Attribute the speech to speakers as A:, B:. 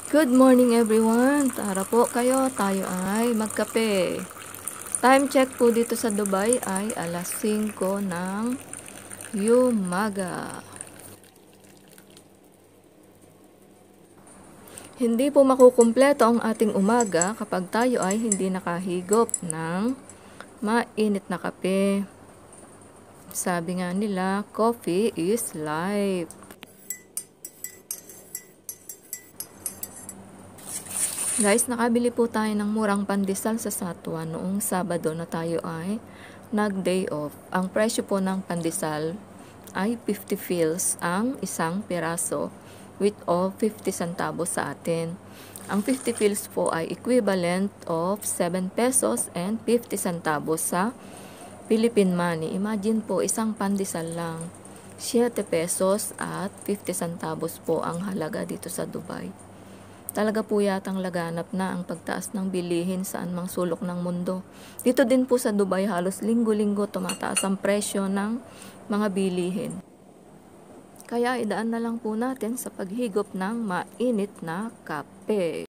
A: Good morning everyone! Tara po kayo, tayo ay magkape. Time check po dito sa Dubai ay alas 5 ng umaga. Hindi po makukumpleto ang ating umaga kapag tayo ay hindi nakahigop ng mainit na kape. Sabi nga nila, coffee is life. Guys, nakabili po tayo ng murang pandesal sa Satwa noong Sabado na tayo ay nag-day off. Ang presyo po ng pandesal ay 50 fils ang isang piraso with of 50 centavos sa atin. Ang 50 fils po ay equivalent of 7 pesos and 50 centavos sa Philippine money. Imagine po, isang pandesal lang. 7 pesos at 50 centavos po ang halaga dito sa Dubai. Talaga po yatang laganap na ang pagtaas ng bilihin saan mang sulok ng mundo. Dito din po sa Dubai halos linggo-linggo tumataas ang presyo ng mga bilihin. Kaya idaan na lang po natin sa paghigop ng mainit na kape.